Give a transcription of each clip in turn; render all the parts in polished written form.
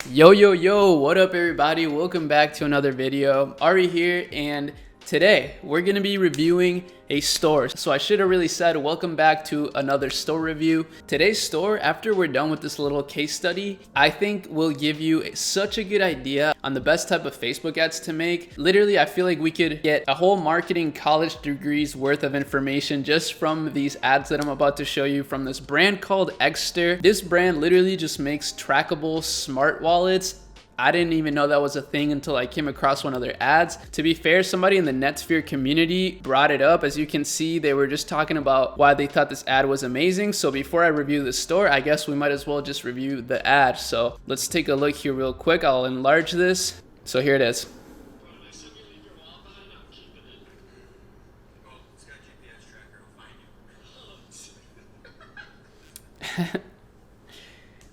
Yo, what up everybody? Welcome back to another video. Arie here, and today we're gonna be reviewing a store. So I should have really said welcome back to another store review. Today's store, after we're done with this little case study, I think will give you such a good idea on the best type of Facebook ads to make. Literally, I feel like we could get a whole marketing college degree's worth of information just from these ads that I'm about to show you from this brand called Exter. This brand literally just makes trackable smart wallets. I didn't even know that was a thing until I came across one of their ads. To be fair, somebody in the Netsphere community brought it up. As you can see, they were just talking about why they thought this ad was amazing. So before I review the store, I guess we might as well just review the ad. So let's take a look here real quick. I'll enlarge this. So here it is.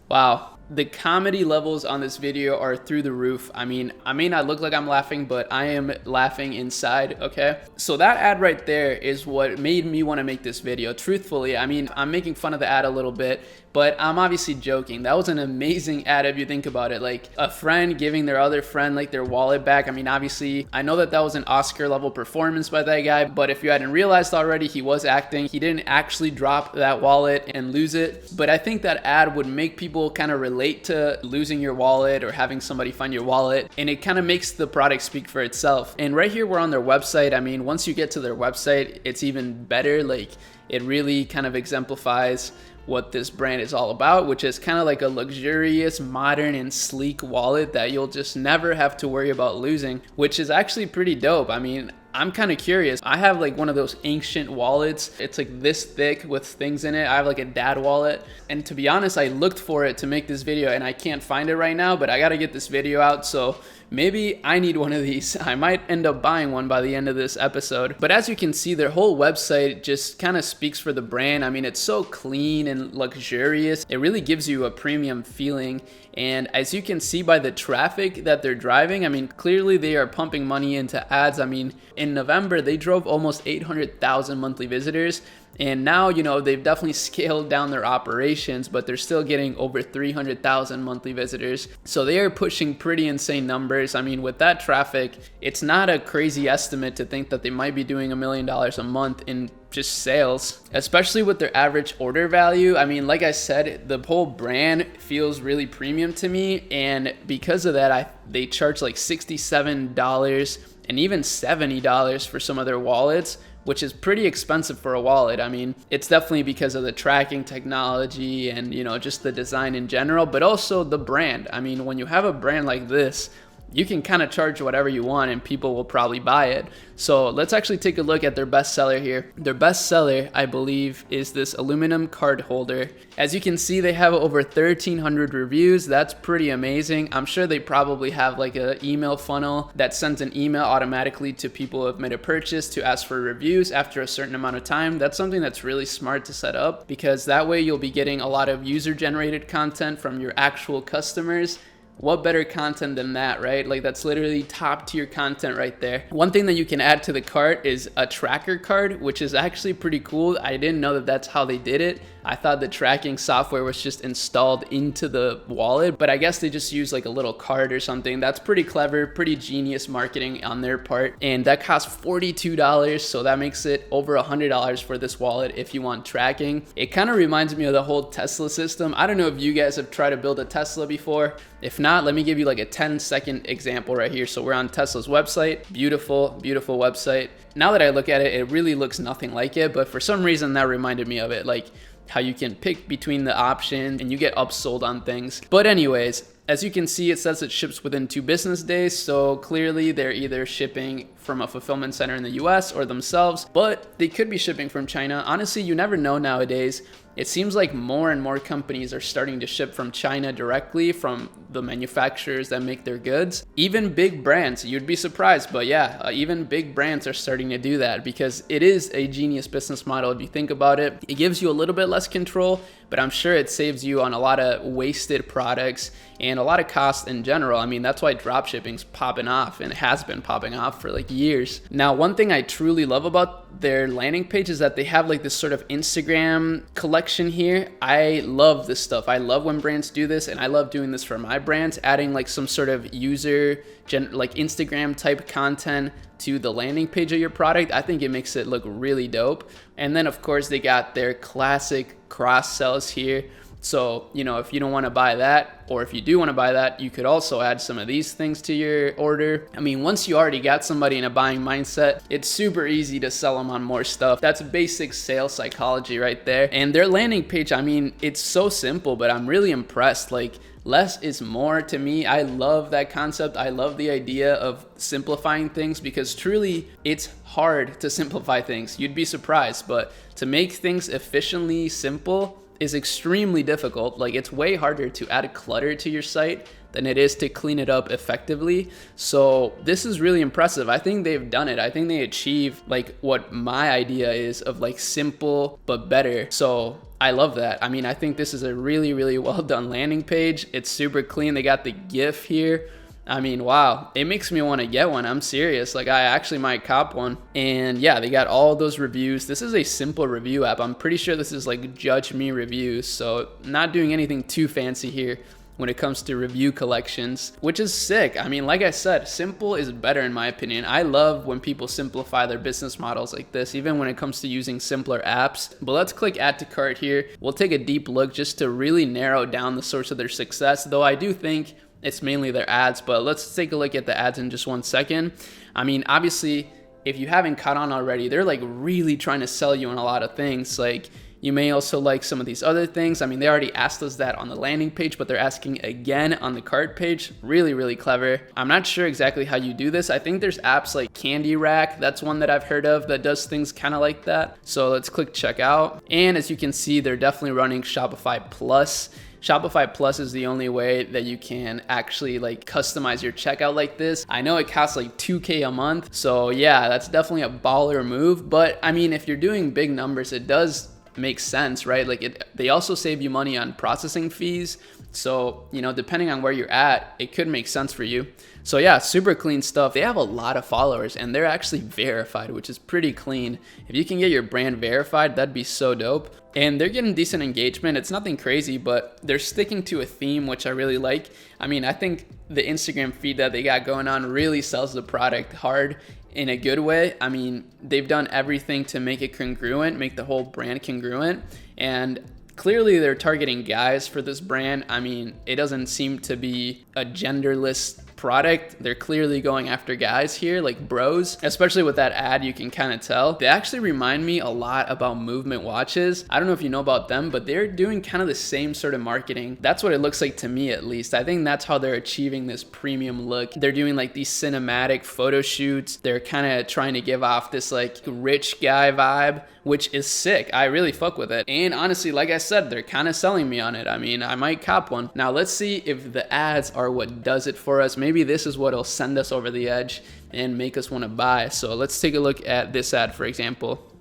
Wow. The comedy levels on this video are through the roof. I mean, I may not look like I'm laughing, but I am laughing inside, okay? So that ad right there is what made me want to make this video. Truthfully, I mean, I'm making fun of the ad a little bit, but I'm obviously joking. That was an amazing ad if you think about it. Like a friend giving their other friend like their wallet back. I mean, obviously, I know that that was an Oscar level performance by that guy, but if you hadn't realized already, he was acting. He didn't actually drop that wallet and lose it. But I think that ad would make people kind of relate to losing your wallet or having somebody find your wallet, and it kind of makes the product speak for itself. And right here, we're on their website. I mean, once you get to their website, it's even better. Like it really kind of exemplifies what this brand is all about, which is kind of like a luxurious, modern, and sleek wallet that you'll just never have to worry about losing, which is actually pretty dope. I mean, I'm kind of curious. I have like one of those ancient wallets. It's like this thick with things in it. I have like a dad wallet. And to be honest, I looked for it to make this video and I can't find it right now, but I got to get this video out. So maybe I need one of these. I might end up buying one by the end of this episode. But as you can see, their whole website just kind of speaks for the brand. I mean, it's so clean and luxurious. It really gives you a premium feeling. And as you can see by the traffic that they're driving, I mean, clearly they are pumping money into ads. I mean, in November, they drove almost 800,000 monthly visitors. And now, you know, they've definitely scaled down their operations, but they're still getting over 300,000 monthly visitors. So they are pushing pretty insane numbers. I mean, with that traffic, it's not a crazy estimate to think that they might be doing $1 million a month in just sales, especially with their average order value. I mean, like I said, the whole brand feels really premium to me. And because of that, they charge like $67 and even $70 for some of their wallets, which is pretty expensive for a wallet. I mean, it's definitely because of the tracking technology and, you know, just the design in general, but also the brand. I mean, when you have a brand like this, you can kind of charge whatever you want and people will probably buy it. So let's actually take a look at their best seller here. Their best seller, I believe, is this aluminum card holder. As you can see, they have over 1,300 reviews. That's pretty amazing. I'm sure they probably have like an email funnel that sends an email automatically to people who have made a purchase to ask for reviews after a certain amount of time. That's something that's really smart to set up, because that way you'll be getting a lot of user-generated content from your actual customers. What better content than that, right? Like that's literally top tier content right there. One thing that you can add to the cart is a tracker card, which is actually pretty cool. I didn't know that that's how they did it. I thought the tracking software was just installed into the wallet, but I guess they just use like a little card or something. That's pretty clever, pretty genius marketing on their part. And that costs $42, so that makes it over $100 for this wallet if you want tracking. It kind of reminds me of the whole Tesla system. I don't know if you guys have tried to build a Tesla before. If not, let me give you like a 10-second example right here. So we're on Tesla's website. Beautiful, beautiful website. Now that I look at it, it really looks nothing like it, but for some reason that reminded me of it. Like how you can pick between the options and you get upsold on things. But anyways, as you can see, it says it ships within 2 business days. So clearly they're either shipping from a fulfillment center in the US or themselves, but they could be shipping from China. Honestly, you never know nowadays. It seems like more and more companies are starting to ship from China directly from the manufacturers that make their goods. Even big brands, you'd be surprised, but yeah, even big brands are starting to do that because it is a genius business model if you think about it. It gives you a little bit less control, but I'm sure it saves you on a lot of wasted products and a lot of cost in general. I mean, that's why dropshipping's popping off and it has been popping off for like years. Now, one thing I truly love about their landing page is that they have like this sort of Instagram collection here. I love this stuff. I love when brands do this, and I love doing this for my brands, adding like some sort of like Instagram type content to the landing page of your product. I think it makes it look really dope. And then of course they got their classic cross sells here. So, you know, if you don't want to buy that, or if you do want to buy that, you could also add some of these things to your order. I mean, once you already got somebody in a buying mindset, it's super easy to sell them on more stuff. That's basic sales psychology right there. And their landing page, I mean, it's so simple, but I'm really impressed. Like, less is more to me. I love that concept. I love the idea of simplifying things, because truly it's hard to simplify things. You'd be surprised, but to make things efficiently simple is extremely difficult. Like, it's way harder to add clutter to your site than it is to clean it up effectively. So this is really impressive. I think they've done it. I think they achieve like what my idea is of like simple but better. So I love that. I mean, I think this is a really, really well done landing page. It's super clean. They got the GIF here. I mean, wow, it makes me want to get one. I'm serious. Like, I actually might cop one. And yeah, they got all those reviews. This is a simple review app. I'm pretty sure this is like Judge Me reviews. So not doing anything too fancy here when it comes to review collections, which is sick. I mean, like I said, simple is better in my opinion. I love when people simplify their business models like this, even when it comes to using simpler apps. But let's click add to cart here. We'll take a deep look just to really narrow down the source of their success, though I do think it's mainly their ads. But let's take a look at the ads in just 1 second. I mean, obviously, if you haven't caught on already, they're like really trying to sell you on a lot of things. Like, you may also like some of these other things. I mean, they already asked us that on the landing page, but they're asking again on the cart page. Really, really clever. I'm not sure exactly how you do this. I think there's apps like Candy Rack. That's one that I've heard of that does things kind of like that. So let's click checkout. And as you can see, they're definitely running Shopify Plus. Shopify Plus is the only way that you can actually like customize your checkout like this. I know it costs like $2K a month. So yeah, that's definitely a baller move. But I mean, if you're doing big numbers, it does make sense, right? Like, they also save you money on processing fees. So, you know, depending on where you're at, it could make sense for you. So yeah, super clean stuff. They have a lot of followers and they're actually verified, which is pretty clean. If you can get your brand verified, that'd be so dope. And they're getting decent engagement. It's nothing crazy, but they're sticking to a theme, which I really like. I mean, I think the Instagram feed that they got going on really sells the product hard in a good way. I mean, they've done everything to make it congruent, make the whole brand congruent. And clearly they're targeting guys for this brand. I mean, it doesn't seem to be a genderless product. They're clearly going after guys here, like bros, especially with that ad. You can kind of tell. They actually remind me a lot about Movement watches. I don't know if you know about them, but they're doing kind of the same sort of marketing. That's what it looks like to me, at least. I think that's how they're achieving this premium look. They're doing like these cinematic photo shoots. They're kind of trying to give off this like rich guy vibe, which is sick. I really fuck with it. And honestly, like I said, they're kind of selling me on it. I mean, I might cop one. Now let's see if the ads are what does it for us. Maybe this is what'll send us over the edge and make us want to buy. So let's take a look at this ad, for example.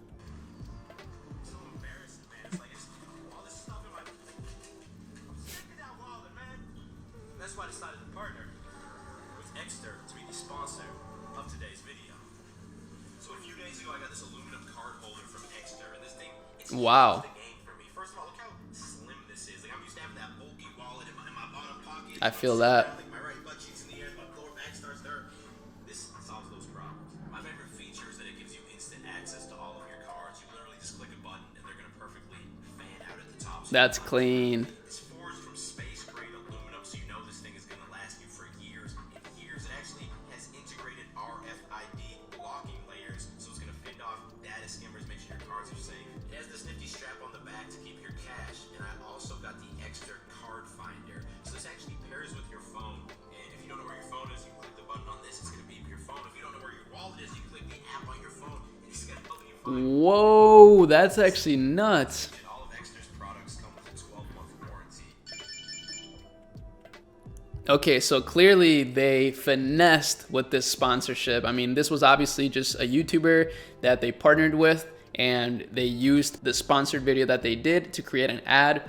That's why I decided to partner with Exter to be the sponsor of today's video. So a few days ago, I got this aluminum card holder from Exter, and this thing, it's wow. the game for me. First of all, look how slim this is. Like, I'm used to having that bulky wallet in my bottom pocket. I feel that. Like, my right butt cheeks in the air, my lower back starts there. This solves those problems. My favorite feature is that it gives you instant access to all of your cards. You literally just click a button, and they're gonna perfectly fan out at the top. So that's clean. it's forged from space-grade aluminum, so you know this thing is gonna last you for years and years. It actually has integrated RFID blocking layers, so it's gonna fend off data skimmers, make sure your cards are safe. It has this nifty strap on the back to keep your cash, and I also got the Extra Card Finder. So this actually pairs with your phone, and if you don't know where your phone is, you click the button on this, it's gonna beep your phone. If you don't know where your wallet is, you click the app on your phone, and it's gonna help you find. Whoa, that's actually nuts. And all of Extra's products come with a 12-month warranty. Okay, so clearly they finessed with this sponsorship. I mean, this was obviously just a YouTuber that they partnered with, and they used the sponsored video that they did to create an ad.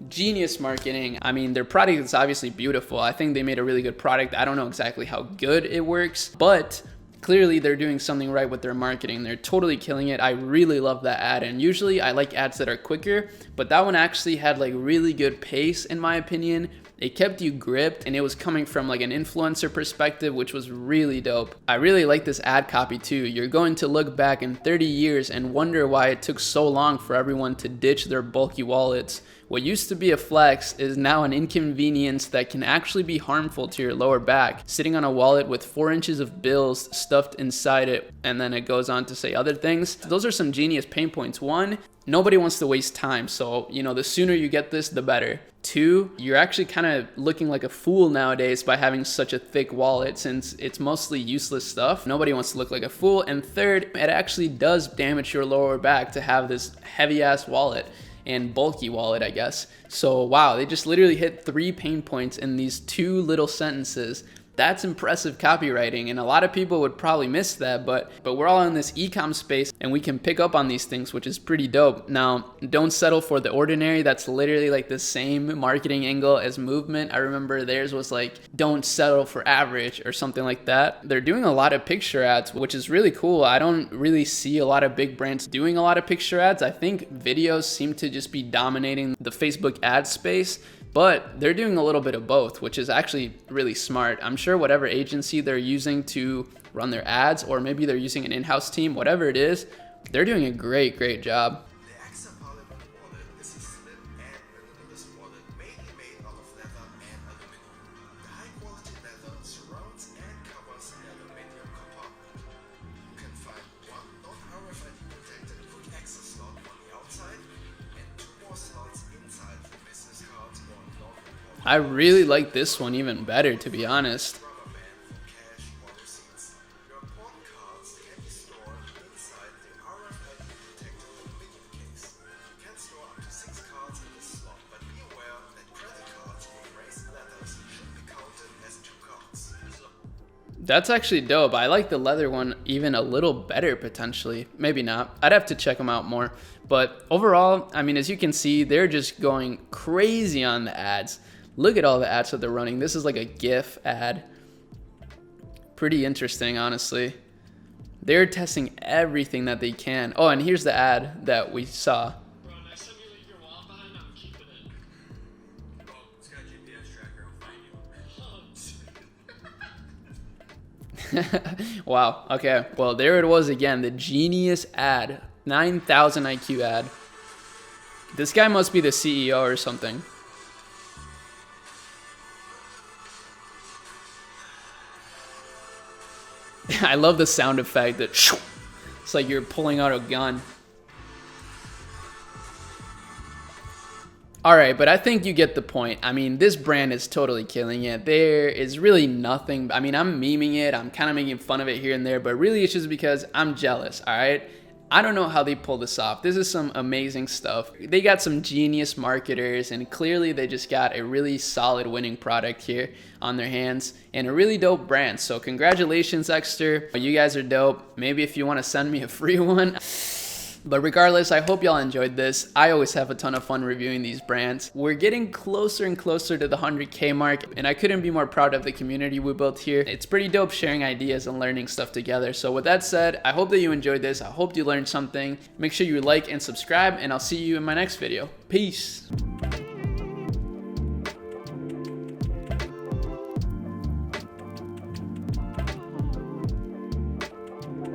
Genius marketing. I mean, their product is obviously beautiful. I think they made a really good product. I don't know exactly how good it works, but Clearly they're doing something right with their marketing. They're totally killing it. I really love that ad, and usually I like ads that are quicker, but that one actually had like really good pace in my opinion. It kept you gripped, and it was coming from like an influencer perspective, which was really dope. I really like this ad copy too. You're going to look back in 30 years and wonder why it took so long for everyone to ditch their bulky wallets. What used to be a flex is now an inconvenience that can actually be harmful to your lower back. Sitting on a wallet with 4 inches of bills stuffed inside it, and then it goes on to say other things. Those are some genius pain points. 1, nobody wants to waste time, so the sooner you get this, the better. 2, you're actually kind of looking like a fool nowadays by having such a thick wallet, since it's mostly useless stuff. Nobody wants to look like a fool. And 3rd, it actually does damage your lower back to have this heavy ass wallet and bulky wallet, I guess. So wow, they just literally hit 3 pain points in these 2 little sentences. That's impressive copywriting, and a lot of people would probably miss that, but we're all in this e-com space and we can pick up on these things, which is pretty dope. Now, don't settle for the ordinary. That's literally like the same marketing angle as Movement. I remember theirs was like, don't settle for average or something like that. They're doing a lot of picture ads, which is really cool. I don't really see a lot of big brands doing a lot of picture ads. I think videos seem to just be dominating the Facebook ad space, but they're doing a little bit of both, which is actually really smart. I'm sure whatever agency they're using to run their ads, or maybe they're using an in-house team, whatever it is, they're doing a great job. The AXA Parliament wallet is a slim and minimalist wallet mainly made out of leather and aluminum. The high-quality leather surrounds and covers the aluminum compartment. You can find one non-RFID protected quick access slot on the outside and 2 more slots inside for business cards or non-important. I really like this one even better, to be honest. Rubber band for cash or receipts. Your important cards can be stored inside the RFID protected aluminum case. You can store up to 6 cards in this slot, but be aware that credit cards with raised letters should be counted as 2 cards. That's actually dope. I like the leather one even a little better potentially. Maybe not. I'd have to check them out more. But overall, I mean, as you can see, they're just going crazy on the ads. Look at all the ads that they're running. This is like a GIF ad. Pretty interesting, honestly. They're testing everything that they can. Oh, and here's the ad that we saw. Bro, next time you leave your wallet behind, I'm keeping it. Oh, it's got a GPS tracker. I'll find you. Wow. Okay. Well, there it was again. The genius ad. 9,000 IQ ad. This guy must be the CEO or something. I love the sound effect that it's like you're pulling out a gun. All right, but I think you get the point. I mean, this brand is totally killing it. There is really nothing. I mean, I'm memeing it. I'm kind of making fun of it here and there, but really it's just because I'm jealous, all right? I don't know how they pull this off. This is some amazing stuff. They got some genius marketers, and clearly they just got a really solid winning product here on their hands and a really dope brand. So congratulations, Exter. You guys are dope. Maybe if you want to send me a free one. But regardless, I hope y'all enjoyed this. I always have a ton of fun reviewing these brands. We're getting closer and closer to the 100K mark, and I couldn't be more proud of the community we built here. It's pretty dope sharing ideas and learning stuff together. So with that said, I hope that you enjoyed this. I hope you learned something. Make sure you like and subscribe, and I'll see you in my next video. Peace.